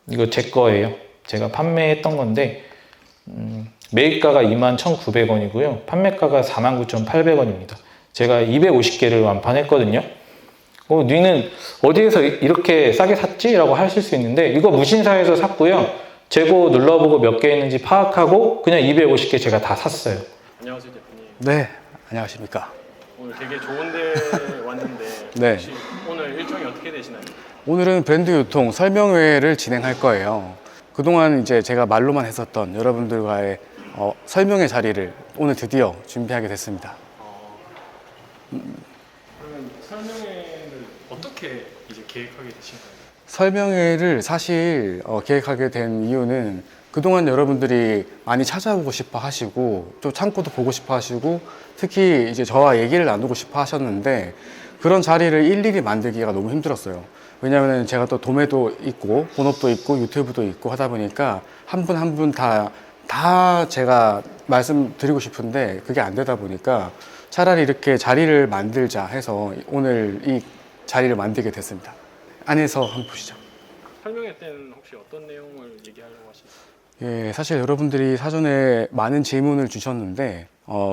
이거 제 거예요. 제가 판매했던 건데 매입가가 21,900원이고요. 판매가가 49,800원입니다. 제가 250개를 완판했거든요. 니는 어디에서 이렇게 싸게 샀지? 라고 하실 수 있는데 이거 무신사에서 샀고요. 재고 눌러보고 몇 개 있는지 파악하고 그냥 250개 제가 다 샀어요. 안녕하세요 대표님. 네, 안녕하십니까. 오늘 되게 좋은 데 왔는데 네. 혹시 오늘 일정이 어떻게 되시나요? 오늘은 브랜드 유통 설명회를 진행할 거예요. 그동안 이제 제가 말로만 했었던 여러분들과의 설명회 자리를 오늘 드디어 준비하게 됐습니다. 그러면 설명회를 어떻게 이제 계획하게 되신 거예요? 설명회를 사실 계획하게 된 이유는 그동안 여러분들이 많이 찾아오고 싶어 하시고 또 창고도 보고 싶어 하시고 특히 이제 저와 얘기를 나누고 싶어 하셨는데 그런 자리를 일일이 만들기가 너무 힘들었어요. 왜냐하면 제가 또 도매도 있고 본업도 있고 유튜브도 있고 하다 보니까 한 분 한 분 다 제가 말씀드리고 싶은데 그게 안 되다 보니까 차라리 이렇게 자리를 만들자 해서 오늘 이 자리를 만들게 됐습니다. 안에서 한번 보시죠. 설명회 때는 혹시 어떤 내용을 얘기하려고 하시나요? 예, 사실 여러분들이 사전에 많은 질문을 주셨는데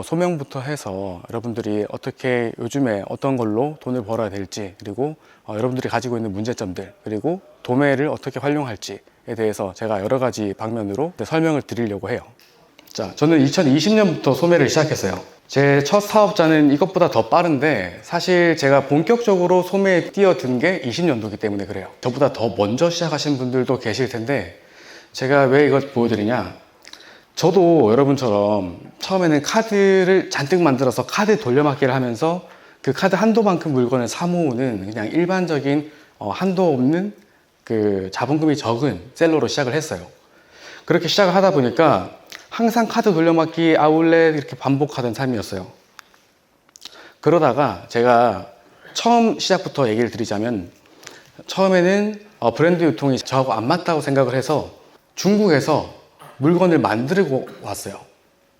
소명부터 해서 여러분들이 어떻게 요즘에 어떤 걸로 돈을 벌어야 될지 그리고 여러분들이 가지고 있는 문제점들 그리고 도매를 어떻게 활용할지에 대해서 제가 여러 가지 방면으로 설명을 드리려고 해요. 자, 저는 2020년부터 소매를 시작했어요. 제 첫 사업자는 이것보다 더 빠른데 사실 제가 본격적으로 소매에 뛰어든 게 20년도이기 때문에 그래요. 저보다 더 먼저 시작하신 분들도 계실 텐데 제가 왜 이것 보여드리냐, 저도 여러분처럼 처음에는 카드를 잔뜩 만들어서 카드 돌려막기를 하면서 그 카드 한도만큼 물건을 사모으는 그냥 일반적인 한도 없는 그 자본금이 적은 셀러로 시작을 했어요. 그렇게 시작을 하다 보니까 항상 카드 돌려막기 아울렛 이렇게 반복하던 삶이었어요. 그러다가 제가 처음 시작부터 얘기를 드리자면 처음에는 브랜드 유통이 저하고 안 맞다고 생각을 해서 중국에서 물건을 만들고 왔어요.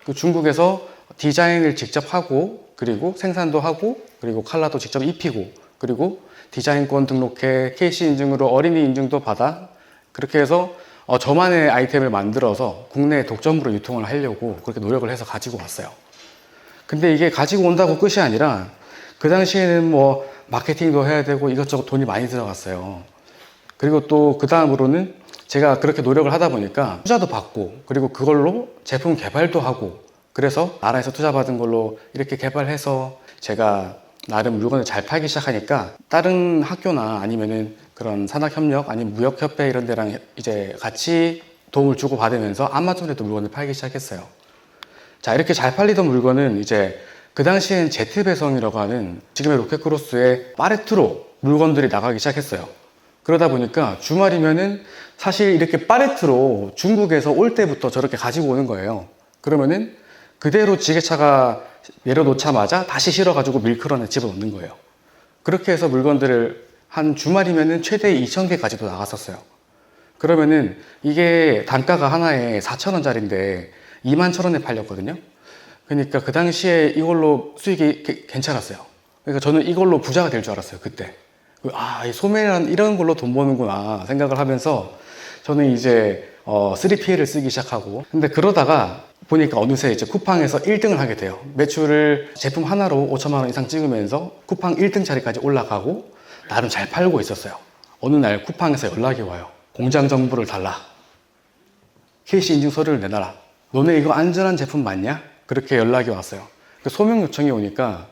그 중국에서 디자인을 직접 하고 그리고 생산도 하고 그리고 컬러도 직접 입히고 그리고 디자인권 등록해 KC 인증으로 어린이 인증도 받아 그렇게 해서 저만의 아이템을 만들어서 국내 독점으로 유통을 하려고 그렇게 노력을 해서 가지고 왔어요. 근데 이게 가지고 온다고 끝이 아니라 그 당시에는 뭐 마케팅도 해야 되고 이것저것 돈이 많이 들어갔어요. 그리고 또 그 다음으로는 제가 그렇게 노력을 하다 보니까 투자도 받고 그리고 그걸로 제품 개발도 하고 그래서 나라에서 투자 받은 걸로 이렇게 개발해서 제가 나름 물건을 잘 팔기 시작하니까 다른 학교나 아니면은 그런 산학협력 아니면 무역협회 이런 데랑 이제 같이 도움을 주고 받으면서 아마존에도 물건을 팔기 시작했어요. 자, 이렇게 잘 팔리던 물건은 이제 그 당시엔 제트 배송이라고 하는 지금의 로켓크로스의 파레트로 물건들이 나가기 시작했어요. 그러다 보니까 주말이면은 사실 이렇게 파레트로 중국에서 올 때부터 저렇게 가지고 오는 거예요. 그러면은 그대로 지게차가 내려놓자마자 다시 실어가지고 밀크런에 집어넣는 거예요. 그렇게 해서 물건들을 한 주말이면은 최대 2,000개까지도 나갔었어요. 그러면은 이게 단가가 하나에 4,000원짜리인데 21,000원에 팔렸거든요. 그러니까 그 당시에 이걸로 수익이 괜찮았어요. 그러니까 저는 이걸로 부자가 될 줄 알았어요, 그때. 이 소매란 이런 걸로 돈 버는구나 생각을 하면서 저는 이제 3PL을 쓰기 시작하고 근데 그러다가 보니까 어느새 이제 쿠팡에서 1등을 하게 돼요. 매출을 제품 하나로 5천만 원 이상 찍으면서 쿠팡 1등 자리까지 올라가고 나름 잘 팔고 있었어요. 어느 날 쿠팡에서 연락이 와요. 공장 정보를 달라. KC 인증 서류를 내놔라. 너네 이거 안전한 제품 맞냐? 그렇게 연락이 왔어요. 소명 요청이 오니까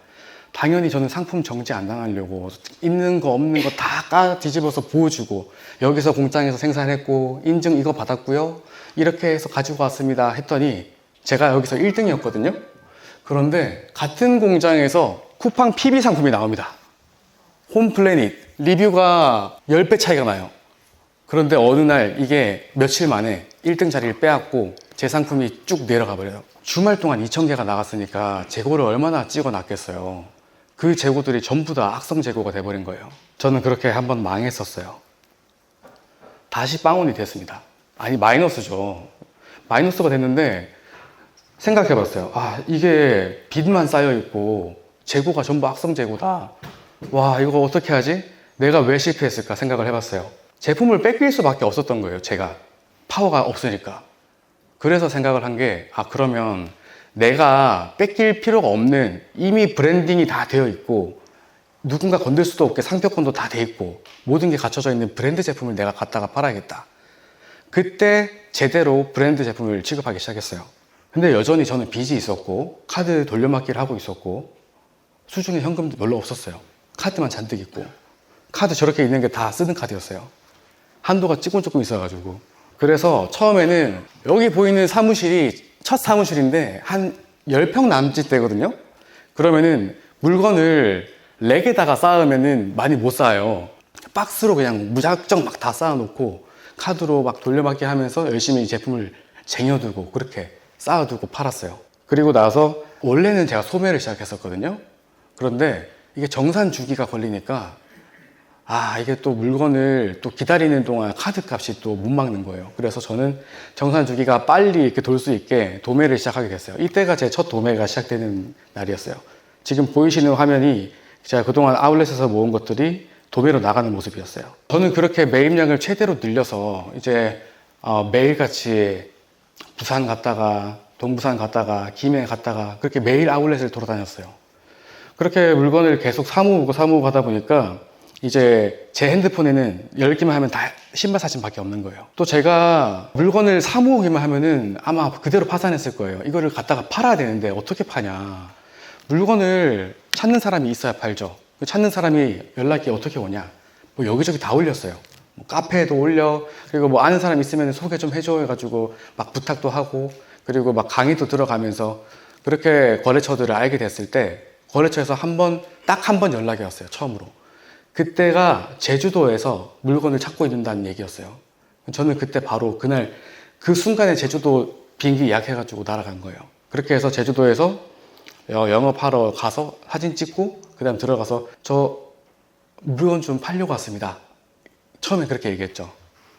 당연히 저는 상품 정지 안 당하려고 있는 거 없는 거 다 뒤집어서 보여주고 여기서 공장에서 생산했고 인증 이거 받았고요. 이렇게 해서 가지고 왔습니다 했더니 제가 여기서 1등이었거든요. 그런데 같은 공장에서 쿠팡 PB 상품이 나옵니다. 홈플래닛 리뷰가 10배 차이가 나요. 그런데 어느 날 이게 며칠 만에 1등 자리를 빼앗고 제 상품이 쭉 내려가 버려요. 주말 동안 2,000개가 나갔으니까 재고를 얼마나 찍어 놨겠어요. 그 재고들이 전부 다 악성 재고가 돼버린 거예요. 저는 그렇게 한번 망했었어요. 다시 빵원이 됐습니다. 아니 마이너스죠. 마이너스가 됐는데 생각해봤어요. 이게 빚만 쌓여있고 재고가 전부 악성 재고다. 와, 이거 어떻게 하지? 내가 왜 실패했을까 생각을 해봤어요. 제품을 뺏길 수밖에 없었던 거예요. 제가 파워가 없으니까. 그래서 생각을 한 게, 아, 그러면 내가 뺏길 필요가 없는, 이미 브랜딩이 다 되어 있고 누군가 건들 수도 없게 상표권도 다 돼 있고 모든 게 갖춰져 있는 브랜드 제품을 내가 갖다가 팔아야겠다. 그때 제대로 브랜드 제품을 취급하기 시작했어요. 근데 여전히 저는 빚이 있었고 카드 돌려막기를 하고 있었고 수중에 현금도 별로 없었어요. 카드만 잔뜩 있고 카드 저렇게 있는 게 다 쓰는 카드였어요. 한도가 조금 있어가지고. 그래서 처음에는 여기 보이는 사무실이 첫 사무실인데 한 10평 남짓 되거든요. 그러면은 물건을 렉에다가 쌓으면은 많이 못 쌓아요. 박스로 그냥 무작정 막 다 쌓아놓고 카드로 막 돌려막기 하면서 열심히 제품을 쟁여두고 그렇게 쌓아두고 팔았어요. 그리고 나서 원래는 제가 소매를 시작했었거든요. 그런데 이게 정산 주기가 걸리니까 이게 또 물건을 또 기다리는 동안 카드 값이 또 못 막는 거예요. 그래서 저는 정산 주기가 빨리 이렇게 돌 수 있게 도매를 시작하게 됐어요. 이때가 제 첫 도매가 시작되는 날이었어요. 지금 보이시는 화면이 제가 그동안 아울렛에서 모은 것들이 도매로 나가는 모습이었어요. 저는 그렇게 매입량을 최대로 늘려서 이제 매일같이 부산 갔다가 동부산 갔다가 김해 갔다가 그렇게 매일 아울렛을 돌아다녔어요. 그렇게 물건을 계속 사모으고 가다 보니까 이제 제 핸드폰에는 열기만 하면 다 신발 사진밖에 없는 거예요. 또 제가 물건을 사모으기만 하면은 아마 그대로 파산했을 거예요. 이거를 갖다가 팔아야 되는데 어떻게 파냐. 물건을 찾는 사람이 있어야 팔죠. 찾는 사람이 연락이 어떻게 오냐. 뭐 여기저기 다 올렸어요. 뭐 카페에도 올려. 그리고 뭐 아는 사람 있으면 소개 좀 해줘 해가지고 막 부탁도 하고 그리고 막 강의도 들어가면서 그렇게 거래처들을 알게 됐을 때 거래처에서 딱 한 번 연락이 왔어요. 처음으로. 그때가 제주도에서 물건을 찾고 있는다는 얘기였어요. 저는 그때 바로 그날 그 순간에 제주도 비행기 예약해가지고 날아간 거예요. 그렇게 해서 제주도에서 영업하러 가서 사진 찍고 그 다음 들어가서 저 물건 좀 팔려고 왔습니다. 처음에 그렇게 얘기했죠.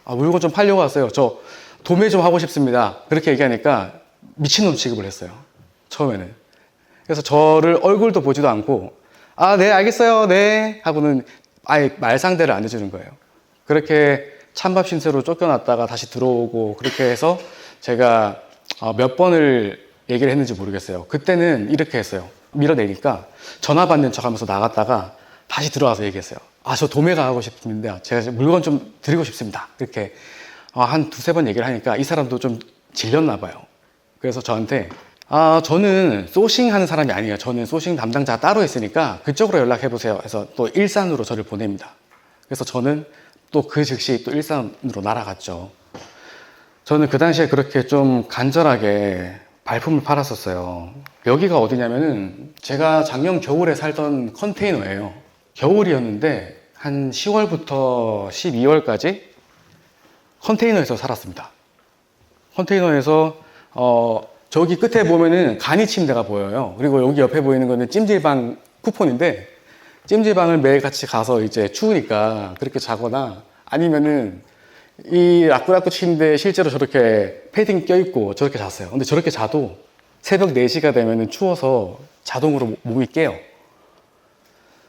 물건 좀 팔려고 왔어요. 저 도매 좀 하고 싶습니다. 그렇게 얘기하니까 미친놈 취급을 했어요. 처음에는. 그래서 저를 얼굴도 보지도 않고 네 알겠어요 네 하고는 아예 말상대를 안 해주는 거예요. 그렇게 찬밥 신세로 쫓겨났다가 다시 들어오고 그렇게 해서 제가 몇 번을 얘기를 했는지 모르겠어요. 그때는 이렇게 했어요. 밀어내니까 전화 받는 척 하면서 나갔다가 다시 들어와서 얘기했어요. 저 도매가 하고 싶은데 제가 물건 좀 드리고 싶습니다. 이렇게 한 두세 번 얘기를 하니까 이 사람도 좀 질렸나 봐요. 그래서 저한테 저는 소싱 하는 사람이 아니에요. 저는 소싱 담당자가 따로 있으니까 그쪽으로 연락해보세요 해서 또 일산으로 저를 보냅니다. 그래서 저는 또 그 즉시 또 일산으로 날아갔죠. 저는 그 당시에 그렇게 좀 간절하게 발품을 팔았었어요. 여기가 어디냐면은 제가 작년 겨울에 살던 컨테이너예요. 겨울이었는데 한 10월부터 12월까지 컨테이너에서 살았습니다. 컨테이너에서 저기 끝에 보면은 간이 침대가 보여요. 그리고 여기 옆에 보이는 거는 찜질방 쿠폰인데 찜질방을 매일 같이 가서 이제 추우니까 그렇게 자거나 아니면은 이 라꾸라꾸 침대에 실제로 저렇게 패딩 껴입고 저렇게 잤어요. 근데 저렇게 자도 새벽 4시가 되면은 추워서 자동으로 몸이 깨요.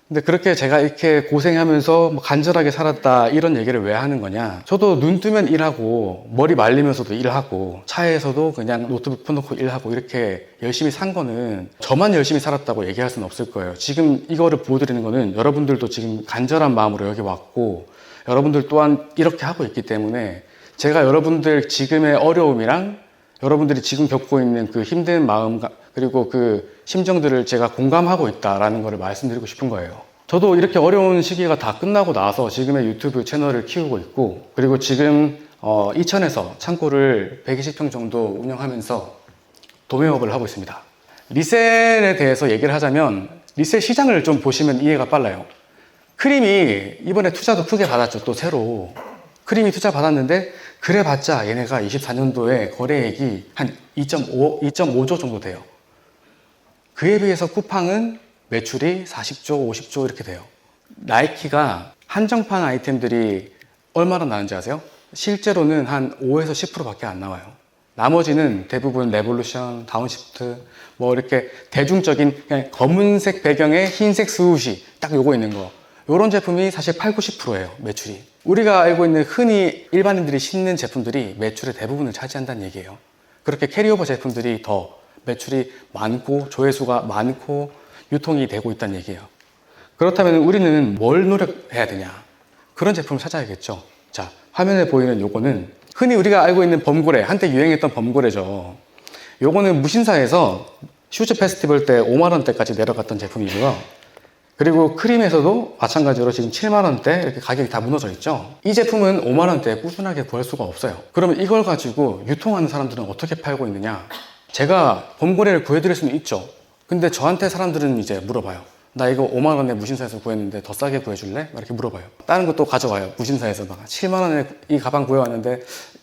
근데 그렇게 제가 이렇게 고생하면서 간절하게 살았다 이런 얘기를 왜 하는 거냐. 저도 눈 뜨면 일하고 머리 말리면서도 일하고 차에서도 그냥 노트북 펴놓고 일하고 이렇게 열심히 산 거는 저만 열심히 살았다고 얘기할 수는 없을 거예요. 지금 이거를 보여드리는 거는 여러분들도 지금 간절한 마음으로 여기 왔고 여러분들 또한 이렇게 하고 있기 때문에 제가 여러분들 지금의 어려움이랑 여러분들이 지금 겪고 있는 그 힘든 마음 그리고 그 심정들을 제가 공감하고 있다라는 것을 말씀드리고 싶은 거예요. 저도 이렇게 어려운 시기가 다 끝나고 나서 지금의 유튜브 채널을 키우고 있고 그리고 지금 이천에서 창고를 120평 정도 운영하면서 도매업을 하고 있습니다. 리셀에 대해서 얘기를 하자면 리셀 시장을 좀 보시면 이해가 빨라요. 크림이 이번에 투자도 크게 받았죠. 또 새로 크림이 투자 받았는데 그래봤자 얘네가 24년도에 거래액이 한 2.5조 정도 돼요. 그에 비해서 쿠팡은 매출이 40조, 50조 이렇게 돼요. 나이키가 한정판 아이템들이 얼마나 나는지 아세요? 실제로는 한 5에서 10%밖에 안 나와요. 나머지는 대부분 레볼루션, 다운시프트 뭐 이렇게 대중적인 그냥 검은색 배경에 흰색 스우시 딱 요거 있는 거 이런 제품이 사실 8, 90%예요 매출이. 우리가 알고 있는 흔히 일반인들이 신는 제품들이 매출의 대부분을 차지한다는 얘기예요. 그렇게 캐리오버 제품들이 더 매출이 많고 조회수가 많고 유통이 되고 있다는 얘기예요. 그렇다면 우리는 뭘 노력해야 되냐? 그런 제품을 찾아야겠죠. 자, 화면에 보이는 요거는 흔히 우리가 알고 있는 범고래, 한때 유행했던 범고래죠. 요거는 무신사에서 슈즈 페스티벌 때 5만 원대까지 내려갔던 제품이고요. 그리고 크림에서도 마찬가지로 지금 7만 원대 이렇게 가격이 다 무너져 있죠. 이 제품은 5만 원대에 꾸준하게 구할 수가 없어요. 그러면 이걸 가지고 유통하는 사람들은 어떻게 팔고 있느냐? 제가 범고래를 구해드릴 수는 있죠. 근데 저한테 사람들은 이제 물어봐요. 나 이거 5만 원에 무신사에서 구했는데 더 싸게 구해줄래? 이렇게 물어봐요. 다른 것도 가져와요. 무신사에서 막 7만 원에 이 가방 구해왔는데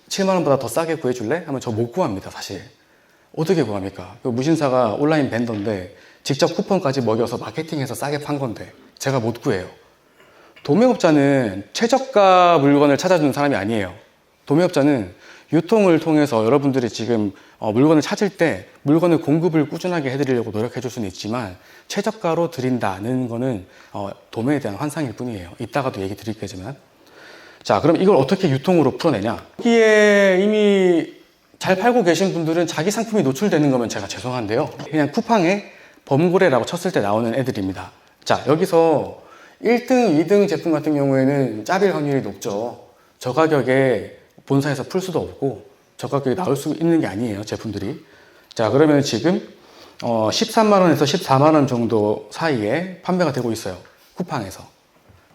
7만 원보다 더 싸게 구해줄래? 하면 저 못 구합니다, 사실. 어떻게 구합니까? 그 무신사가 온라인 벤더인데 직접 쿠폰까지 먹여서 마케팅해서 싸게 판 건데 제가 못 구해요. 도매업자는 최저가 물건을 찾아주는 사람이 아니에요. 도매업자는 유통을 통해서 여러분들이 지금 물건을 찾을 때 물건을 공급을 꾸준하게 해드리려고 노력해 줄 수는 있지만 최저가로 드린다는 거는 도매에 대한 환상일 뿐이에요. 이따가도 얘기 드릴게지만. 자, 그럼 이걸 어떻게 유통으로 풀어내냐? 여기에 이미 잘 팔고 계신 분들은 자기 상품이 노출되는 거면 제가 죄송한데요. 그냥 쿠팡에 범고래라고 쳤을 때 나오는 애들입니다. 자, 여기서 1등, 2등 제품 같은 경우에는 짭일 확률이 높죠. 저 가격에 본사에서 풀 수도 없고 저 가격에 나올 수 있는 게 아니에요, 제품들이. 자, 그러면 지금 13만 원에서 14만 원 정도 사이에 판매가 되고 있어요, 쿠팡에서.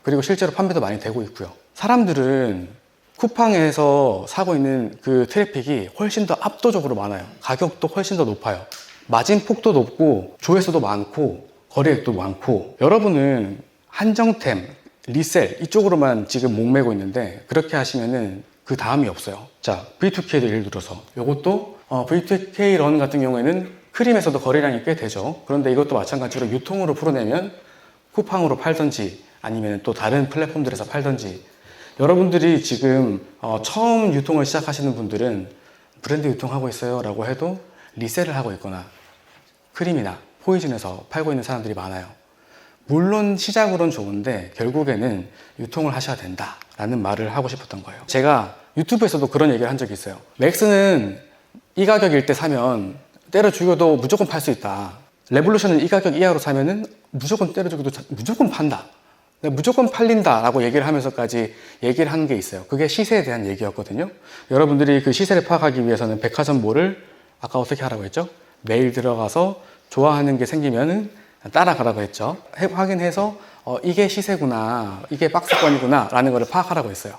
그리고 실제로 판매도 많이 되고 있고요. 사람들은 쿠팡에서 사고 있는 그 트래픽이 훨씬 더 압도적으로 많아요. 가격도 훨씬 더 높아요. 마진폭도 높고 조회수도 많고 거래액도 많고. 여러분은 한정템, 리셀 이쪽으로만 지금 목매고 있는데 그렇게 하시면은 그 다음이 없어요. 자, V2K도 예를 들어서 요것도 V2K 런 같은 경우에는 크림에서도 거래량이 꽤 되죠. 그런데 이것도 마찬가지로 유통으로 풀어내면 쿠팡으로 팔던지 아니면 또 다른 플랫폼들에서 팔던지. 여러분들이 지금 처음 유통을 시작하시는 분들은 브랜드 유통하고 있어요 라고 해도 리셀을 하고 있거나 크림이나 포이즌에서 팔고 있는 사람들이 많아요. 물론 시작으론 좋은데 결국에는 유통을 하셔야 된다라는 말을 하고 싶었던 거예요. 제가 유튜브에서도 그런 얘기를 한 적이 있어요. 맥스는 이 가격일 때 사면 때려 죽여도 무조건 팔 수 있다. 레볼루션은 이 가격 이하로 사면은 무조건 때려 죽여도 무조건 판다. 무조건 팔린다라고 얘기를 하면서까지 얘기를 하는 게 있어요. 그게 시세에 대한 얘기였거든요. 여러분들이 그 시세를 파악하기 위해서는 백화점몰을 아까 어떻게 하라고 했죠? 매일 들어가서 좋아하는 게 생기면은 따라가라고 했죠. 확인해서 이게 시세구나, 이게 박스권이구나 라는 거를 파악하라고 했어요.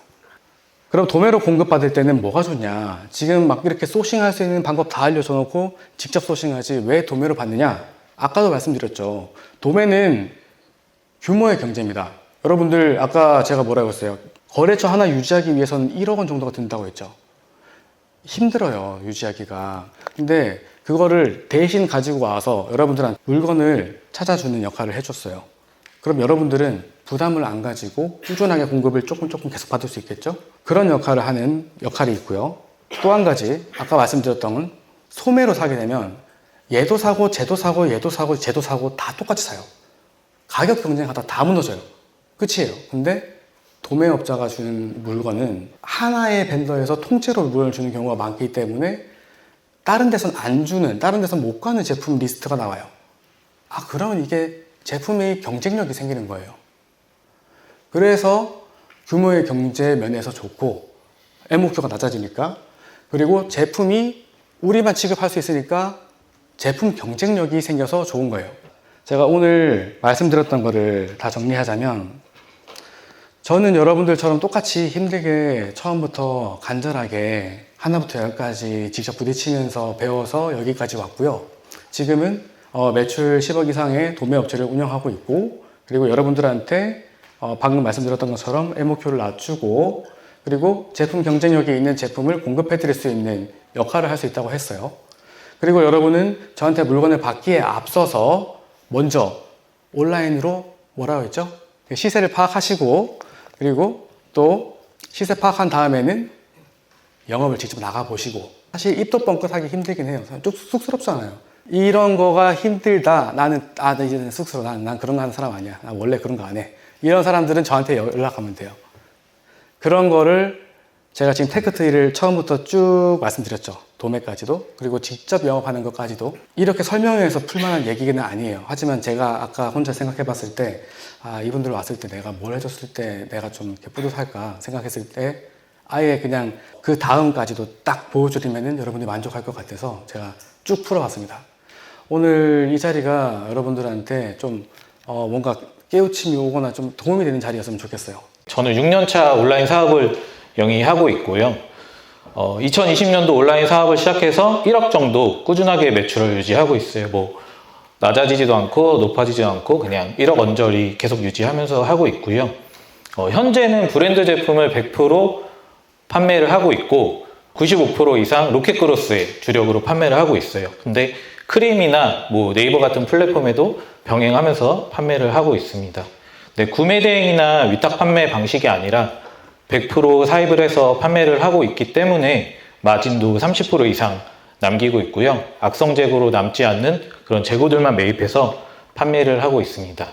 그럼 도매로 공급받을 때는 뭐가 좋냐? 지금 막 이렇게 소싱할 수 있는 방법 다 알려줘 놓고 직접 소싱하지 왜 도매로 받느냐? 아까도 말씀드렸죠. 도매는 규모의 경제입니다. 여러분들 아까 제가 뭐라고 했어요? 거래처 하나 유지하기 위해서는 1억 원 정도가 든다고 했죠. 힘들어요, 유지하기가. 근데 그거를 대신 가지고 와서 여러분들한테 물건을 찾아주는 역할을 해줬어요. 그럼 여러분들은 부담을 안 가지고 꾸준하게 공급을 조금 계속 받을 수 있겠죠? 그런 역할을 하는 역할이 있고요. 또 한 가지, 아까 말씀드렸던 건 소매로 사게 되면 얘도 사고 쟤도 사고 얘도 사고 쟤도 사고 다 똑같이 사요. 가격 경쟁하다 다 무너져요. 끝이에요. 근데 도매업자가 주는 물건은 하나의 벤더에서 통째로 물건을 주는 경우가 많기 때문에 다른 데선 안 주는, 다른 데선 못 가는 제품 리스트가 나와요. 아, 그러면 이게 제품의 경쟁력이 생기는 거예요. 그래서 규모의 경제 면에서 좋고 MOQ가 낮아지니까, 그리고 제품이 우리만 취급할 수 있으니까 제품 경쟁력이 생겨서 좋은 거예요. 제가 오늘 말씀드렸던 거를 다 정리하자면, 저는 여러분들처럼 똑같이 힘들게 처음부터 간절하게 하나부터 열까지 직접 부딪히면서 배워서 여기까지 왔고요. 지금은 매출 10억 이상의 도매업체를 운영하고 있고, 그리고 여러분들한테 방금 말씀드렸던 것처럼 MOQ를 낮추고, 그리고 제품 경쟁력이 있는 제품을 공급해 드릴 수 있는 역할을 할 수 있다고 했어요. 그리고 여러분은 저한테 물건을 받기에 앞서서 먼저 온라인으로 뭐라고 했죠? 시세를 파악하시고, 그리고 또 시세 파악한 다음에는 영업을 직접 나가보시고. 사실 입도 뻥끗하기 힘들긴 해요. 좀 쑥스럽잖아요. 이런 거가 힘들다. 나는 이제 쑥스러워. 난 그런 거 하는 사람 아니야. 난 원래 그런 거 안 해. 이런 사람들은 저한테 연락하면 돼요. 그런 거를 제가 지금 테크트리를 처음부터 쭉 말씀드렸죠. 도매까지도, 그리고 직접 영업하는 것까지도 이렇게 설명해서 풀만한 얘기는 아니에요. 하지만 제가 아까 혼자 생각해 봤을 때, 이분들 왔을 때 내가 뭘 해줬을 때 내가 좀 이렇게 뿌듯할까 생각했을 때 아예 그냥 그 다음까지도 딱 보여드리면은 여러분이 만족할 것 같아서 제가 쭉 풀어봤습니다. 오늘 이 자리가 여러분들한테 좀 뭔가 깨우침이 오거나 좀 도움이 되는 자리였으면 좋겠어요. 저는 6년차 온라인 사업을 영위하고 있고요. 2020년도 온라인 사업을 시작해서 1억 정도 꾸준하게 매출을 유지하고 있어요. 뭐 낮아지지도 않고 높아지지도 않고 그냥 1억 언저리 계속 유지하면서 하고 있고요. 현재는 브랜드 제품을 100% 판매를 하고 있고 95% 이상 로켓그로스에 주력으로 판매를 하고 있어요. 근데 크림이나 뭐 네이버 같은 플랫폼에도 병행하면서 판매를 하고 있습니다. 네, 구매 대행이나 위탁 판매 방식이 아니라 100% 사입을 해서 판매를 하고 있기 때문에 마진도 30% 이상 남기고 있고요. 악성 재고로 남지 않는 그런 재고들만 매입해서 판매를 하고 있습니다.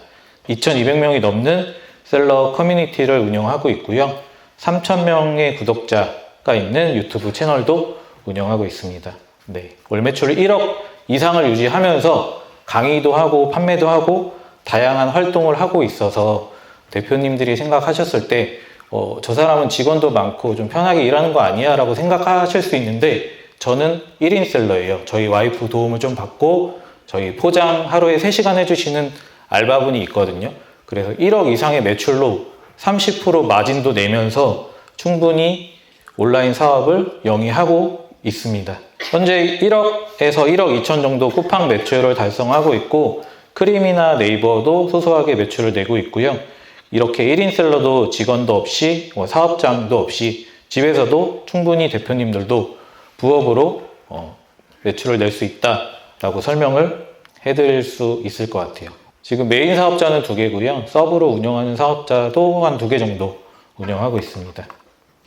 2,200명이 넘는 셀러 커뮤니티를 운영하고 있고요. 3,000명의 구독자가 있는 유튜브 채널도 운영하고 있습니다. 네, 월 매출 1억 이상을 유지하면서 강의도 하고 판매도 하고 다양한 활동을 하고 있어서 대표님들이 생각하셨을 때 저 사람은 직원도 많고 좀 편하게 일하는 거 아니야 라고 생각하실 수 있는데 저는 1인 셀러예요. 저희 와이프 도움을 좀 받고 저희 포장 하루에 3시간 해주시는 알바분이 있거든요. 그래서 1억 이상의 매출로 30% 마진도 내면서 충분히 온라인 사업을 영위하고 있습니다. 현재 1억에서 1억 2천 정도 쿠팡 매출을 달성하고 있고 크림이나 네이버도 소소하게 매출을 내고 있고요. 이렇게 1인 셀러도 직원도 없이 사업장도 없이 집에서도 충분히 대표님들도 부업으로 매출을 낼 수 있다라고 설명을 해드릴 수 있을 것 같아요. 지금 메인 사업자는 2개고요. 서브로 운영하는 사업자도 한 2개 정도 운영하고 있습니다.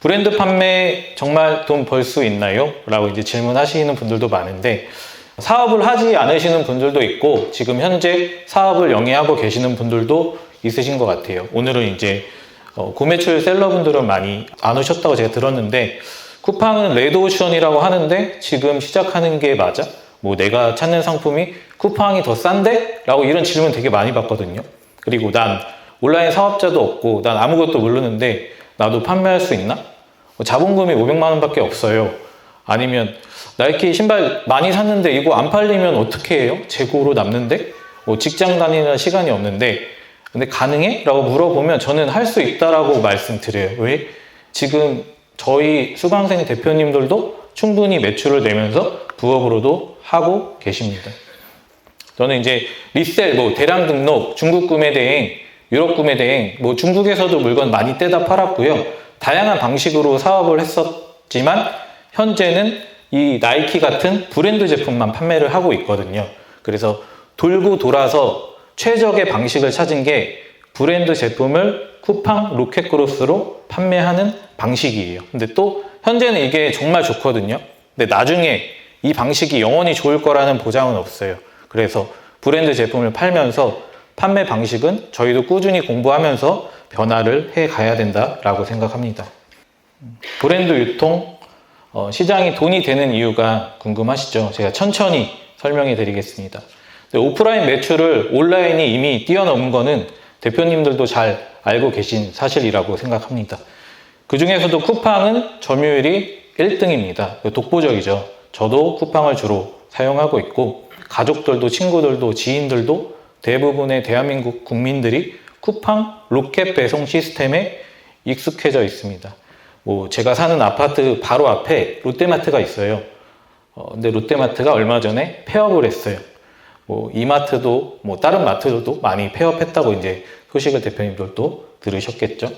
브랜드 판매 정말 돈 벌 수 있나요? 라고 이제 질문하시는 분들도 많은데 사업을 하지 않으시는 분들도 있고 지금 현재 사업을 영위하고 계시는 분들도 있으신 것 같아요. 오늘은 이제 고매출 셀러분들은 많이 안 오셨다고 제가 들었는데 쿠팡은 레드오션이라고 하는데 지금 시작하는 게 맞아? 뭐 내가 찾는 상품이 쿠팡이 더 싼데? 라고 이런 질문 되게 많이 받거든요. 그리고 난 온라인 사업자도 없고 난 아무것도 모르는데 나도 판매할 수 있나? 자본금이 500만 원밖에 없어요. 아니면 나이키 신발 많이 샀는데 이거 안 팔리면 어떻게 해요? 재고로 남는데? 직장 다니는 시간이 없는데 근데 가능해? 라고 물어보면 저는 할 수 있다라고 말씀드려요. 왜? 지금 저희 수강생 대표님들도 충분히 매출을 내면서 부업으로도 하고 계십니다. 저는 이제 리셀, 대량 등록, 중국 구매 대행, 유럽 구매 대행, 중국에서도 물건 많이 떼다 팔았고요. 다양한 방식으로 사업을 했었지만 현재는 이 나이키 같은 브랜드 제품만 판매를 하고 있거든요. 그래서 돌고 돌아서 최적의 방식을 찾은 게 브랜드 제품을 쿠팡 로켓그로스로 판매하는 방식이에요. 근데 또 현재는 이게 정말 좋거든요. 근데 나중에 이 방식이 영원히 좋을 거라는 보장은 없어요. 그래서 브랜드 제품을 팔면서 판매 방식은 저희도 꾸준히 공부하면서 변화를 해 가야 된다라고 생각합니다. 브랜드 유통, 시장이 돈이 되는 이유가 궁금하시죠? 제가 천천히 설명해 드리겠습니다. 오프라인 매출을 온라인이 이미 뛰어넘은 거는 대표님들도 잘 알고 계신 사실이라고 생각합니다. 그 중에서도 쿠팡은 점유율이 1등입니다. 독보적이죠. 저도 쿠팡을 주로 사용하고 있고 가족들도 친구들도 지인들도 대부분의 대한민국 국민들이 쿠팡 로켓 배송 시스템에 익숙해져 있습니다. 제가 사는 아파트 바로 앞에 롯데마트가 있어요. 근데 롯데마트가 얼마 전에 폐업을 했어요. 이마트도 다른 마트도 많이 폐업했다고 이제 소식을 대표님들도 들으셨겠죠.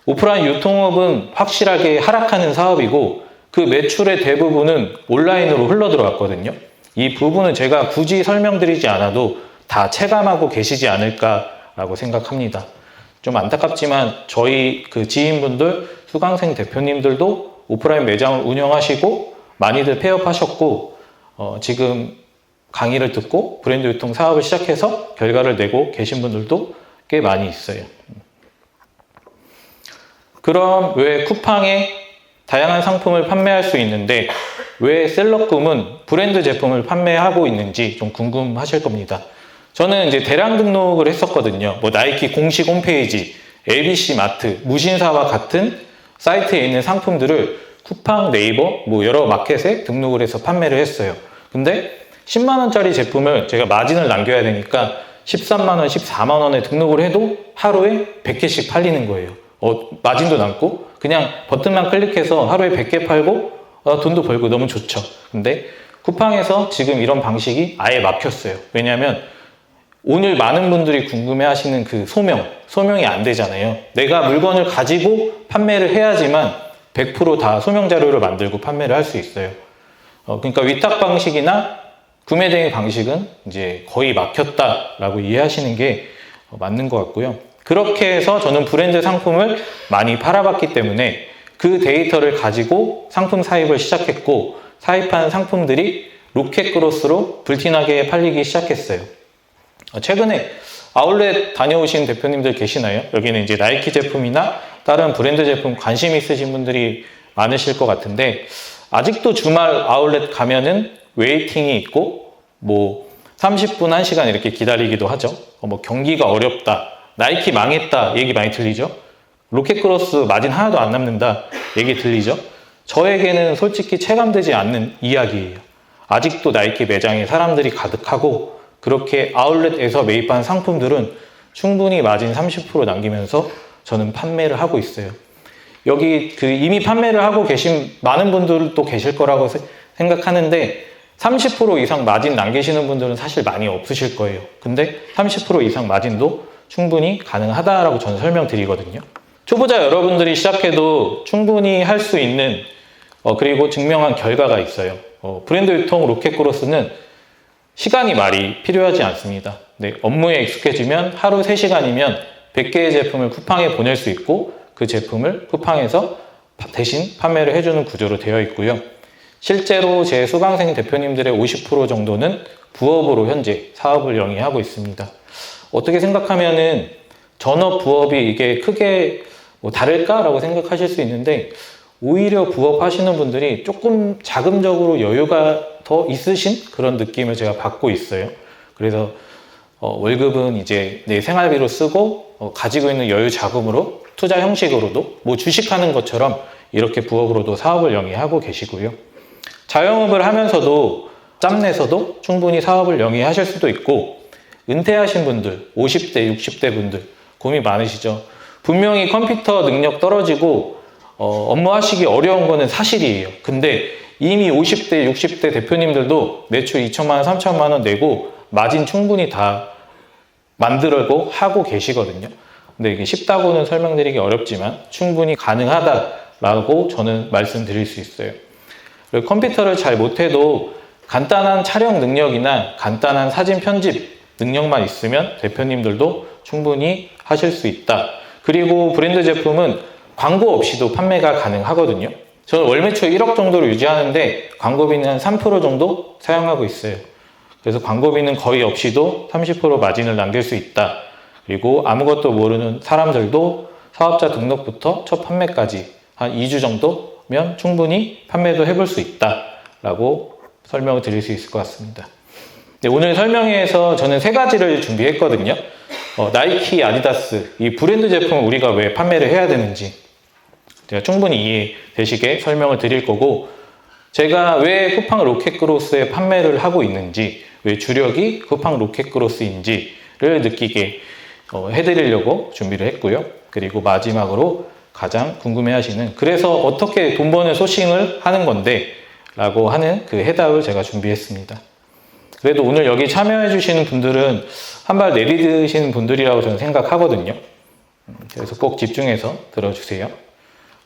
오프라인 유통업은 확실하게 하락하는 사업이고 그 매출의 대부분은 온라인으로 흘러 들어왔거든요. 이 부분은 제가 굳이 설명드리지 않아도 다 체감하고 계시지 않을까라고 생각합니다. 좀 안타깝지만 저희 그 지인분들, 수강생 대표님들도 오프라인 매장을 운영하시고 많이들 폐업하셨고 지금 강의를 듣고 브랜드 유통 사업을 시작해서 결과를 내고 계신 분들도 꽤 많이 있어요. 그럼 왜 쿠팡에 다양한 상품을 판매할 수 있는데 왜 셀럽금은 브랜드 제품을 판매하고 있는지 좀 궁금하실 겁니다. 저는 이제 대량 등록을 했었거든요. 뭐 나이키 공식 홈페이지, ABC 마트, 무신사와 같은 사이트에 있는 상품들을 쿠팡, 네이버, 뭐 여러 마켓에 등록을 해서 판매를 했어요. 근데 10만 원짜리 제품을 제가 마진을 남겨야 되니까 13만 원, 14만 원에 등록을 해도 하루에 100개씩 팔리는 거예요. 마진도 남고 그냥 버튼만 클릭해서 하루에 100개 팔고 돈도 벌고 너무 좋죠. 근데 쿠팡에서 지금 이런 방식이 아예 막혔어요. 왜냐하면 오늘 많은 분들이 궁금해 하시는 그 소명이 안 되잖아요. 내가 물건을 가지고 판매를 해야지만 100% 다 소명 자료를 만들고 판매를 할 수 있어요. 그러니까 위탁 방식이나 구매 대행 방식은 이제 거의 막혔다라고 이해하시는 게 맞는 것 같고요. 그렇게 해서 저는 브랜드 상품을 많이 팔아봤기 때문에 그 데이터를 가지고 상품 사입을 시작했고 사입한 상품들이 로켓그로스로 불티나게 팔리기 시작했어요. 최근에 아울렛 다녀오신 대표님들 계시나요? 여기는 이제 나이키 제품이나 다른 브랜드 제품 관심 있으신 분들이 많으실 것 같은데 아직도 주말 아울렛 가면은 웨이팅이 있고 뭐 30분, 1시간 이렇게 기다리기도 하죠. 뭐 경기가 어렵다, 나이키 망했다 얘기 많이 들리죠. 로켓크로스 마진 하나도 안 남는다 얘기 들리죠. 저에게는 솔직히 체감되지 않는 이야기예요. 아직도 나이키 매장에 사람들이 가득하고 그렇게 아울렛에서 매입한 상품들은 충분히 마진 30% 남기면서 저는 판매를 하고 있어요. 여기 이미 판매를 하고 계신 많은 분들도 계실 거라고 생각하는데 30% 이상 마진 남기시는 분들은 사실 많이 없으실 거예요. 근데 30% 이상 마진도 충분히 가능하다라고 저는 설명드리거든요. 초보자 여러분들이 시작해도 충분히 할 수 있는 그리고 증명한 결과가 있어요. 브랜드 유통 로켓크로스는 시간이 많이 필요하지 않습니다. 네, 업무에 익숙해지면 하루 3시간이면 100개의 제품을 쿠팡에 보낼 수 있고 그 제품을 쿠팡에서 대신 판매를 해주는 구조로 되어 있고요. 실제로 제 수강생 대표님들의 50% 정도는 부업으로 현재 사업을 영위하고 있습니다. 어떻게 생각하면은 전업 부업이 이게 크게 다를까라고 생각하실 수 있는데 오히려 부업 하시는 분들이 조금 자금적으로 여유가 더 있으신 그런 느낌을 제가 받고 있어요. 그래서 월급은 이제 내 생활비로 쓰고 가지고 있는 여유 자금으로 투자 형식으로도 뭐 주식하는 것처럼 이렇게 부업으로도 사업을 영위하고 계시고요. 자영업을 하면서도 짬내서도 충분히 사업을 영위하실 수도 있고 은퇴하신 분들, 50대, 60대 분들 고민 많으시죠. 분명히 컴퓨터 능력 떨어지고 업무하시기 어려운 거는 사실이에요. 근데 이미 50대, 60대 대표님들도 매출 2천만 원, 3천만 원 내고 마진 충분히 다 만들고 하고 계시거든요. 근데 이게 쉽다고는 설명드리기 어렵지만 충분히 가능하다라고 저는 말씀드릴 수 있어요. 그리고 컴퓨터를 잘 못해도 간단한 촬영 능력이나 간단한 사진 편집 능력만 있으면 대표님들도 충분히 하실 수 있다. 그리고 브랜드 제품은 광고 없이도 판매가 가능하거든요. 저는 월 매출 1억 정도로 유지하는데 광고비는 한 3% 정도 사용하고 있어요. 그래서 광고비는 거의 없이도 30% 마진을 남길 수 있다. 그리고 아무것도 모르는 사람들도 사업자 등록부터 첫 판매까지 한 2주 정도면 충분히 판매도 해볼 수 있다 라고 설명을 드릴 수 있을 것 같습니다. 네, 오늘 설명회에서 저는 3가지를 준비했거든요. 나이키, 아디다스 이 브랜드 제품을 우리가 왜 판매를 해야 되는지 제가 충분히 이해되시게 설명을 드릴 거고 제가 왜 쿠팡 로켓크로스에 판매를 하고 있는지 왜 주력이 쿠팡 로켓크로스인지를 느끼게 해드리려고 준비를 했고요. 그리고 마지막으로 가장 궁금해하시는 그래서 어떻게 돈 버는 소싱을 하는 건데 라고 하는 그 해답을 제가 준비했습니다. 그래도 오늘 여기 참여해 주시는 분들은 한 발 내디디신 분들이라고 저는 생각하거든요. 그래서 꼭 집중해서 들어주세요.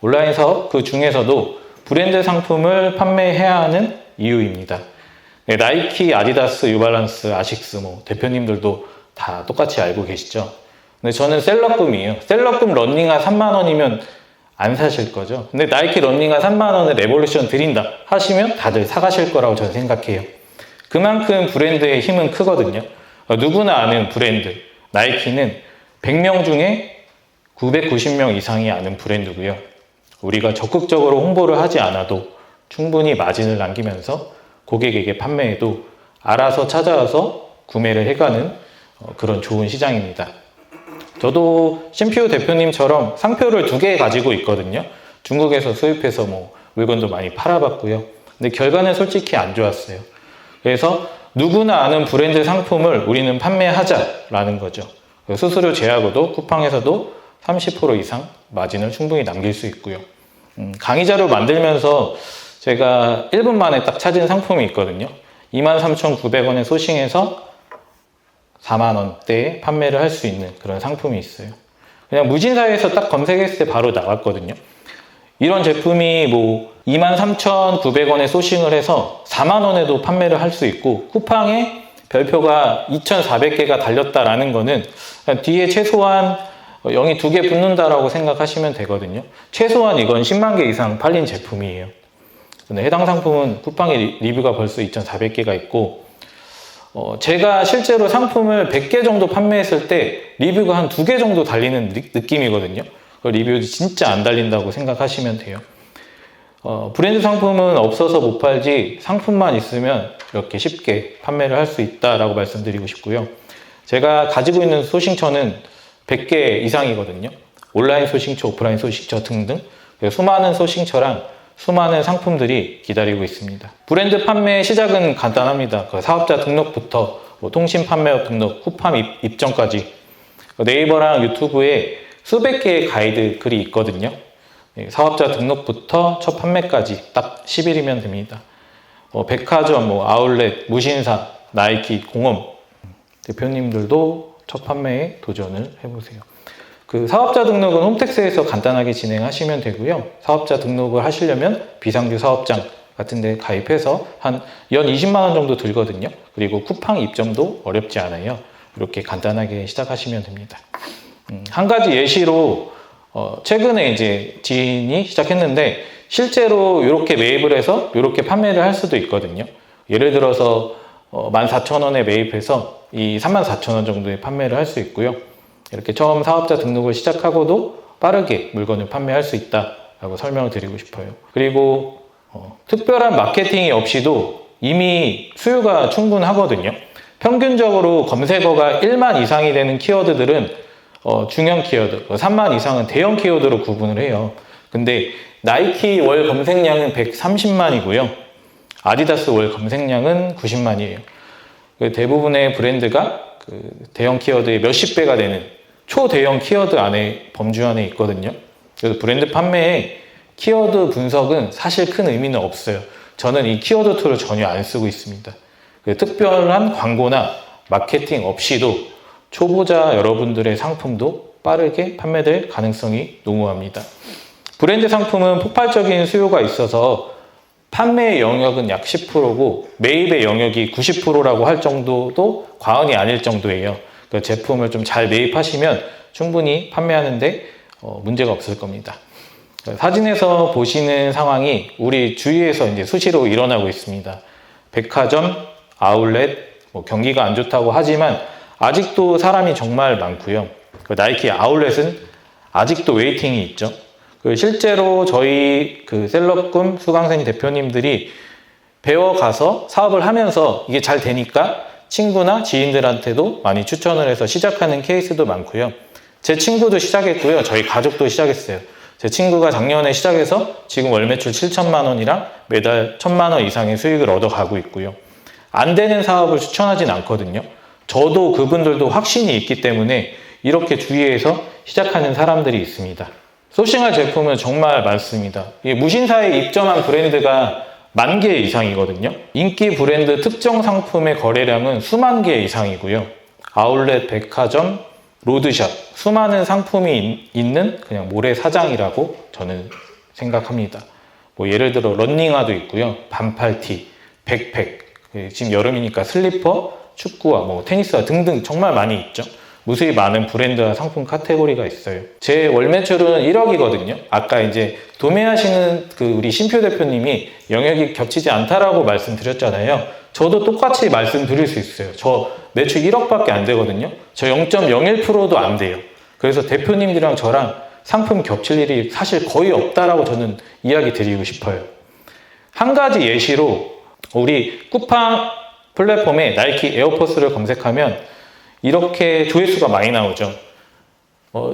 온라인 사업 그 중에서도 브랜드 상품을 판매해야 하는 이유입니다. 네, 나이키, 아디다스, 뉴발란스, 아식스 대표님들도 다 똑같이 알고 계시죠. 근데 저는 셀럽금이에요. 셀럽금 런닝화 3만 원이면 안 사실 거죠. 근데 나이키 런닝화 3만 원에 레볼루션 드린다 하시면 다들 사가실 거라고 저는 생각해요. 그만큼 브랜드의 힘은 크거든요. 누구나 아는 브랜드 나이키는 100명 중에 990명 이상이 아는 브랜드고요. 우리가 적극적으로 홍보를 하지 않아도 충분히 마진을 남기면서 고객에게 판매해도 알아서 찾아와서 구매를 해가는 그런 좋은 시장입니다. 저도 심표 대표님처럼 상표를 2개 가지고 있거든요. 중국에서 수입해서 물건도 많이 팔아봤고요. 근데 결과는 솔직히 안 좋았어요. 그래서 누구나 아는 브랜드 상품을 우리는 판매하자라는 거죠. 수수료 제하고도 쿠팡에서도 30% 이상 마진을 충분히 남길 수 있고요. 강의자료 만들면서 제가 1분 만에 딱 찾은 상품이 있거든요. 23,900원에 소싱해서 4만 원대에 판매를 할 수 있는 그런 상품이 있어요. 그냥 무진사에서 딱 검색했을 때 바로 나왔거든요. 이런 제품이 23,900원에 소싱을 해서 4만 원에도 판매를 할 수 있고 쿠팡에 별표가 2,400개가 달렸다라는 거는 뒤에 최소한 0이 2개 붙는다라고 생각하시면 되거든요. 최소한 이건 10만 개 이상 팔린 제품이에요. 근데 해당 상품은 쿠팡에 리뷰가 벌써 2,400개가 있고 제가 실제로 상품을 100개 정도 판매했을 때 리뷰가 한 2개 정도 달리는 느낌이거든요. 리뷰 진짜 안 달린다고 생각하시면 돼요. 브랜드 상품은 없어서 못 팔지 상품만 있으면 이렇게 쉽게 판매를 할 수 있다라고 말씀드리고 싶고요. 제가 가지고 있는 소싱처는 100개 이상이거든요. 온라인 소싱처, 오프라인 소싱처 등등 수많은 소싱처랑 수많은 상품들이 기다리고 있습니다. 브랜드 판매 시작은 간단합니다. 사업자 등록부터 통신 판매업 등록, 쿠팡 입점까지 네이버랑 유튜브에 수백 개의 가이드 글이 있거든요. 사업자 등록부터 첫 판매까지 딱 10일이면 됩니다. 백화점, 아울렛, 무신사, 나이키, 공업 대표님들도 첫 판매에 도전을 해보세요. 사업자 등록은 홈택스에서 간단하게 진행하시면 되고요. 사업자 등록을 하시려면 비상규 사업장 같은 데 가입해서 한 연 20만 원 정도 들거든요. 그리고 쿠팡 입점도 어렵지 않아요. 이렇게 간단하게 시작하시면 됩니다. 한 가지 예시로 최근에 이제 지인이 시작했는데 실제로 이렇게 매입을 해서 이렇게 판매를 할 수도 있거든요. 예를 들어서 14,000원에 매입해서 이 34,000원 정도에 판매를 할 수 있고요. 이렇게 처음 사업자 등록을 시작하고도 빠르게 물건을 판매할 수 있다라고 설명을 드리고 싶어요. 그리고 특별한 마케팅이 없이도 이미 수요가 충분하거든요. 평균적으로 검색어가 1만 이상이 되는 키워드들은 중형 키워드, 3만 이상은 대형 키워드로 구분을 해요. 근데 나이키 월 검색량은 130만이고요. 아디다스 월 검색량은 90만이에요. 대부분의 브랜드가 대형 키워드의 몇십 배가 되는 초대형 키워드 안에 범주 안에 있거든요. 그래서 브랜드 판매에 키워드 분석은 사실 큰 의미는 없어요. 저는 이 키워드 툴을 전혀 안 쓰고 있습니다. 특별한 광고나 마케팅 없이도 초보자 여러분들의 상품도 빠르게 판매될 가능성이 농후합니다. 브랜드 상품은 폭발적인 수요가 있어서 판매의 영역은 약 10%고 매입의 영역이 90%라고 할 정도도 과언이 아닐 정도예요. 그 제품을 좀 잘 매입하시면 충분히 판매하는데 문제가 없을 겁니다. 사진에서 보시는 상황이 우리 주위에서 이제 수시로 일어나고 있습니다. 백화점, 아울렛, 경기가 안 좋다고 하지만 아직도 사람이 정말 많고요. 나이키 아울렛은 아직도 웨이팅이 있죠. 실제로 저희 셀럽금 수강생 대표님들이 배워가서 사업을 하면서 이게 잘 되니까 친구나 지인들한테도 많이 추천을 해서 시작하는 케이스도 많고요. 제 친구도 시작했고요. 저희 가족도 시작했어요. 제 친구가 작년에 시작해서 지금 월 매출 7천만 원이랑 매달 1,000만 원 이상의 수익을 얻어가고 있고요. 안 되는 사업을 추천하진 않거든요. 저도 그분들도 확신이 있기 때문에 이렇게 주위에서 시작하는 사람들이 있습니다. 소싱할 제품은 정말 많습니다. 무신사에 입점한 브랜드가 10,000개 이상이거든요. 인기 브랜드 특정 상품의 거래량은 수만 개 이상이고요. 아울렛, 백화점, 로드샵, 수많은 상품이 있는 그냥 모래사장이라고 저는 생각합니다. 예를 들어 러닝화도 있고요. 반팔티, 백팩, 지금 여름이니까 슬리퍼, 축구화, 테니스화 등등 정말 많이 있죠. 무수히 많은 브랜드와 상품 카테고리가 있어요. 제 월 매출은 1억이거든요. 아까 이제 도매하시는 우리 심표 대표님이 영역이 겹치지 않다라고 말씀드렸잖아요. 저도 똑같이 말씀드릴 수 있어요. 저 매출 1억밖에 안 되거든요. 저 0.01%도 안 돼요. 그래서 대표님들이랑 저랑 상품 겹칠 일이 사실 거의 없다라고 저는 이야기 드리고 싶어요. 한 가지 예시로 우리 쿠팡 플랫폼에 나이키 에어포스를 검색하면 이렇게 조회수가 많이 나오죠.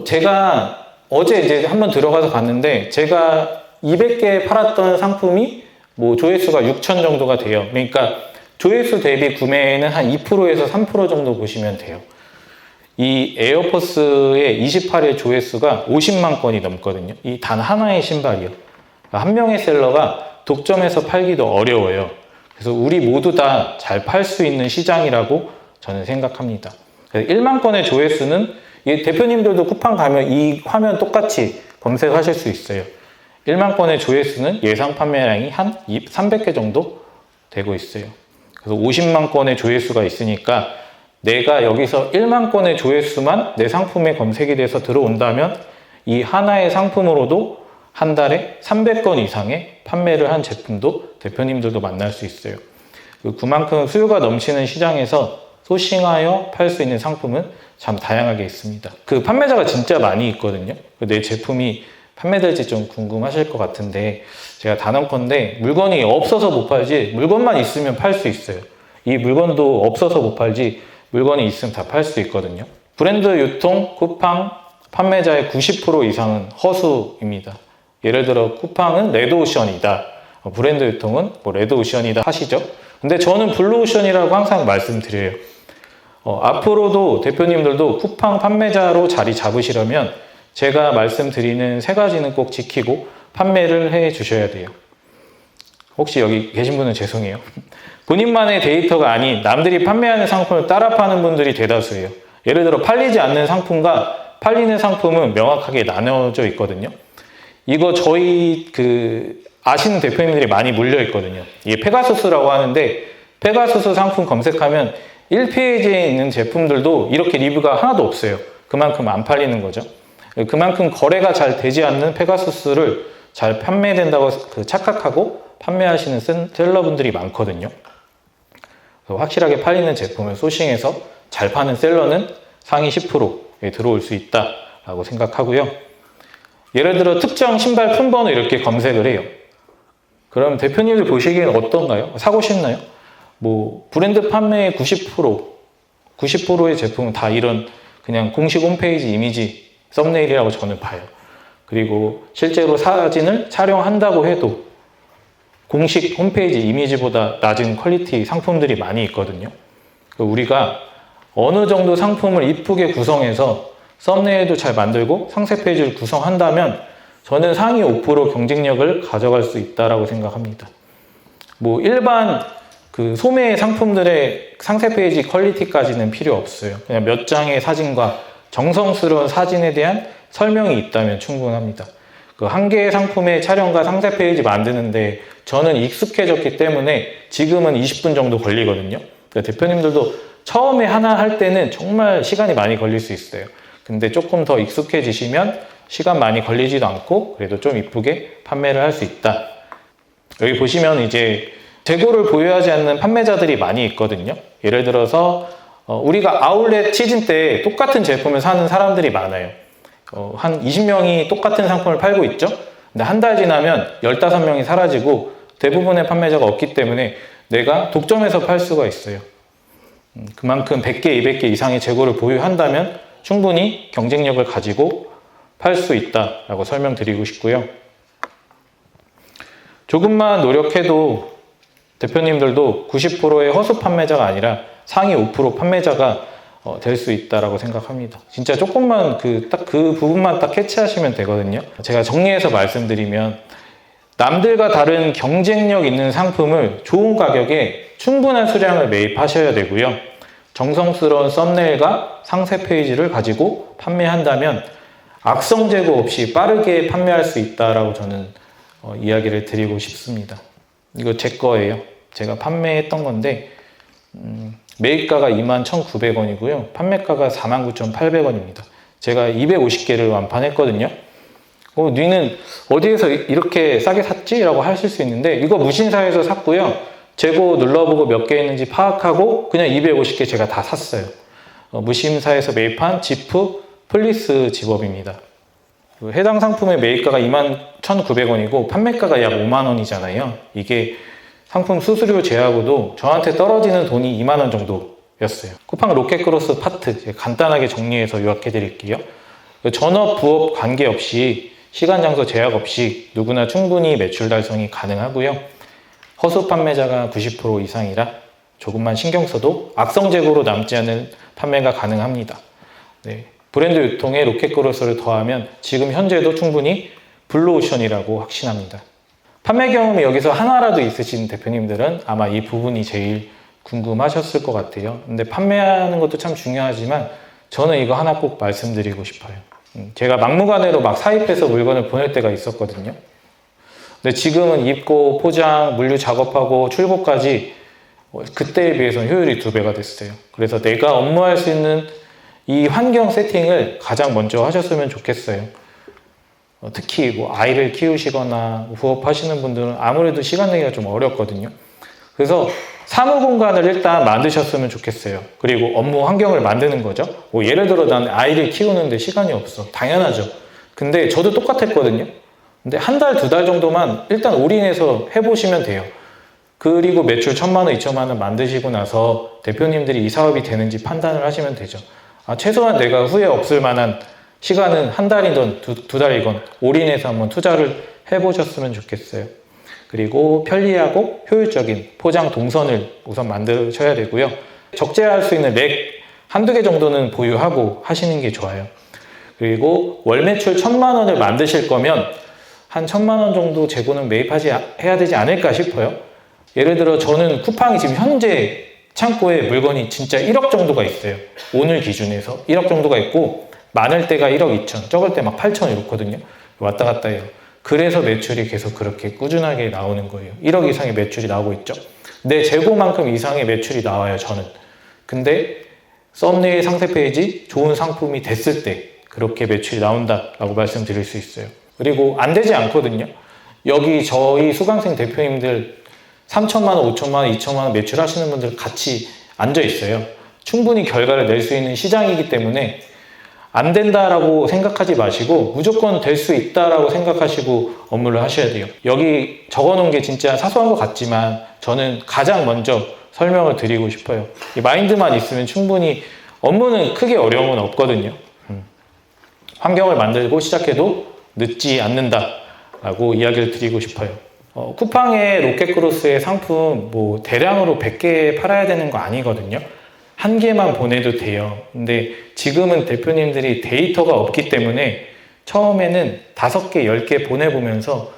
제가 어제 이제 한번 들어가서 봤는데 제가 200개 팔았던 상품이 뭐 조회수가 6천 정도가 돼요. 그러니까 조회수 대비 구매는 한 2%에서 3% 정도 보시면 돼요. 이 에어포스의 28일 조회수가 50만 건이 넘거든요. 이 단 하나의 신발이요. 한 명의 셀러가 독점해서 팔기도 어려워요. 그래서 우리 모두 다 잘 팔 수 있는 시장이라고 저는 생각합니다. 1만 건의 조회수는 대표님들도 쿠팡 가면 이 화면 똑같이 검색하실 수 있어요. 1만 건의 조회수는 예상 판매량이 한 300개 정도 되고 있어요. 그래서 50만 건의 조회수가 있으니까 내가 여기서 1만 건의 조회수만 내 상품에 검색이 돼서 들어온다면 이 하나의 상품으로도 한 달에 300건 이상의 판매를 한 제품도 대표님들도 만날 수 있어요. 그만큼 수요가 넘치는 시장에서 소싱하여 팔 수 있는 상품은 참 다양하게 있습니다. 그 판매자가 진짜 많이 있거든요. 내 제품이 판매될지 좀 궁금하실 것 같은데 제가 단언컨대 물건이 없어서 못 팔지 물건만 있으면 팔 수 있어요. 이 물건도 없어서 못 팔지 물건이 있으면 다 팔 수 있거든요. 브랜드 유통, 쿠팡 판매자의 90% 이상은 허수입니다. 예를 들어 쿠팡은 레드오션이다. 브랜드 유통은 뭐 레드오션이다 하시죠. 근데 저는 블루오션이라고 항상 말씀드려요. 앞으로도 대표님들도 쿠팡 판매자로 자리 잡으시려면 제가 말씀드리는 세 가지는 꼭 지키고 판매를 해 주셔야 돼요. 혹시 여기 계신 분은 죄송해요. 본인만의 데이터가 아닌 남들이 판매하는 상품을 따라 파는 분들이 대다수예요. 예를 들어 팔리지 않는 상품과 팔리는 상품은 명확하게 나눠져 있거든요. 이거 저희 아시는 대표님들이 많이 물려 있거든요. 이게 페가수스라고 하는데 페가수스 상품 검색하면 1페이지에 있는 제품들도 이렇게 리뷰가 하나도 없어요. 그만큼 안 팔리는 거죠. 그만큼 거래가 잘 되지 않는 페가수스를 잘 판매된다고 착각하고 판매하시는 셀러분들이 많거든요. 확실하게 팔리는 제품을 소싱해서 잘 파는 셀러는 상위 10%에 들어올 수 있다라고 생각하고요. 예를 들어 특정 신발 품번호 이렇게 검색을 해요. 그럼 대표님들 보시기엔 어떤가요? 사고 싶나요? 뭐 브랜드 판매의 90%의 제품은 다 이런 그냥 공식 홈페이지 이미지 썸네일이라고 저는 봐요. 그리고 실제로 사진을 촬영한다고 해도 공식 홈페이지 이미지보다 낮은 퀄리티 상품들이 많이 있거든요. 우리가 어느 정도 상품을 이쁘게 구성해서 썸네일도 잘 만들고 상세 페이지를 구성한다면 저는 상위 5% 경쟁력을 가져갈 수 있다고 생각합니다. 뭐 일반 소매 상품들의 상세 페이지 퀄리티까지는 필요 없어요. 그냥 몇 장의 사진과 정성스러운 사진에 대한 설명이 있다면 충분합니다. 한 개의 상품의 촬영과 상세 페이지 만드는데 저는 익숙해졌기 때문에 지금은 20분 정도 걸리거든요. 그러니까 대표님들도 처음에 하나 할 때는 정말 시간이 많이 걸릴 수 있어요. 근데 조금 더 익숙해지시면 시간 많이 걸리지도 않고 그래도 좀 이쁘게 판매를 할 수 있다. 여기 보시면 이제 재고를 보유하지 않는 판매자들이 많이 있거든요. 예를 들어서 우리가 아울렛 시즌 때 똑같은 제품을 사는 사람들이 많아요. 한 20명이 똑같은 상품을 팔고 있죠. 근데 한 달 지나면 15명이 사라지고 대부분의 판매자가 없기 때문에 내가 독점해서 팔 수가 있어요. 그만큼 100개, 200개 이상의 재고를 보유한다면 충분히 경쟁력을 가지고 팔 수 있다라고 설명드리고 싶고요. 조금만 노력해도 대표님들도 90%의 허수 판매자가 아니라 상위 5% 판매자가 될 수 있다라고 생각합니다. 진짜 조금만 딱 그 부분만 딱 캐치하시면 되거든요. 제가 정리해서 말씀드리면 남들과 다른 경쟁력 있는 상품을 좋은 가격에 충분한 수량을 매입하셔야 되고요. 정성스러운 썸네일과 상세 페이지를 가지고 판매한다면 악성 재고 없이 빠르게 판매할 수 있다라고 저는 이야기를 드리고 싶습니다. 이거 제 거예요. 제가 판매했던 건데 매입가가 21,900원이고요. 판매가가 49,800원입니다. 제가 250개를 완판했거든요. 니는 어디에서 이렇게 싸게 샀지? 라고 하실 수 있는데 이거 무신사에서 샀고요. 재고 눌러보고 몇 개 있는지 파악하고 그냥 250개 제가 다 샀어요. 무신사에서 매입한 지프 플리스 집업입니다. 해당 상품의 매입가가 21,900원이고 판매가가 약 5만 원이잖아요. 이게 상품 수수료 제하고도 저한테 떨어지는 돈이 2만 원 정도였어요. 쿠팡 로켓크로스 파트 간단하게 정리해서 요약해 드릴게요. 전업, 부업 관계없이 시간, 장소 제약 없이 누구나 충분히 매출 달성이 가능하고요. 허수 판매자가 90% 이상이라 조금만 신경 써도 악성 재고로 남지 않은 판매가 가능합니다. 네, 브랜드 유통에 로켓크로스를 더하면 지금 현재도 충분히 블루오션이라고 확신합니다. 판매 경험이 여기서 하나라도 있으신 대표님들은 아마 이 부분이 제일 궁금하셨을 것 같아요. 근데 판매하는 것도 참 중요하지만 저는 이거 하나 꼭 말씀드리고 싶어요. 제가 막무가내로 막 사입해서 물건을 보낼 때가 있었거든요. 근데 지금은 입고 포장, 물류 작업하고 출고까지 그때에 비해서는 효율이 2배가 됐어요. 그래서 내가 업무할 수 있는 이 환경 세팅을 가장 먼저 하셨으면 좋겠어요. 특히 뭐 아이를 키우시거나 부업하시는 분들은 아무래도 시간 내기가 좀 어렵거든요. 그래서 사무 공간을 일단 만드셨으면 좋겠어요. 그리고 업무 환경을 만드는 거죠. 뭐 예를 들어 난 아이를 키우는데 시간이 없어. 당연하죠. 근데 저도 똑같았거든요. 근데 한 달, 2달 정도만 일단 올인해서 해보시면 돼요. 그리고 매출 1,000만 원, 2,000만 원 만드시고 나서 대표님들이 이 사업이 되는지 판단을 하시면 되죠. 최소한 내가 후회 없을 만한 시간은 한 달이든 두 달이건 올인해서 한번 투자를 해보셨으면 좋겠어요. 그리고 편리하고 효율적인 포장 동선을 우선 만드셔야 되고요. 적재할 수 있는 렉 한두 개 정도는 보유하고 하시는 게 좋아요. 그리고 월 매출 1,000만 원을 만드실 거면 한 1,000만 원 정도 재고는 해야 되지 않을까 싶어요. 예를 들어 저는 쿠팡이 지금 현재 창고에 물건이 진짜 1억 정도가 있어요. 오늘 기준에서 1억 정도가 있고 많을 때가 1억 2천, 적을 때 막 8천 이렇거든요. 왔다 갔다 해요. 그래서 매출이 계속 그렇게 꾸준하게 나오는 거예요. 1억 이상의 매출이 나오고 있죠. 내 재고만큼 이상의 매출이 나와요, 저는. 근데 썸네일 상세 페이지 좋은 상품이 됐을 때 그렇게 매출이 나온다라고 말씀드릴 수 있어요. 그리고 안 되지 않거든요. 여기 저희 수강생 대표님들 3천만 원, 5천만 원, 2천만 원 매출하시는 분들 같이 앉아 있어요. 충분히 결과를 낼 수 있는 시장이기 때문에 안 된다라고 생각하지 마시고 무조건 될 수 있다라고 생각하시고 업무를 하셔야 돼요. 여기 적어놓은 게 진짜 사소한 것 같지만 저는 가장 먼저 설명을 드리고 싶어요. 이 마인드만 있으면 충분히 업무는 크게 어려움은 없거든요. 환경을 만들고 시작해도 늦지 않는다라고 이야기를 드리고 싶어요. 쿠팡의 로켓크로스의 상품 뭐 대량으로 100개 팔아야 되는 거 아니거든요. 한 개만 보내도 돼요. 근데 지금은 대표님들이 데이터가 없기 때문에 처음에는 5개, 10개 보내보면서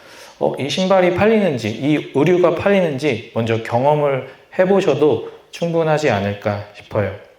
이 신발이 팔리는지, 이 의류가 팔리는지 먼저 경험을 해보셔도 충분하지 않을까 싶어요.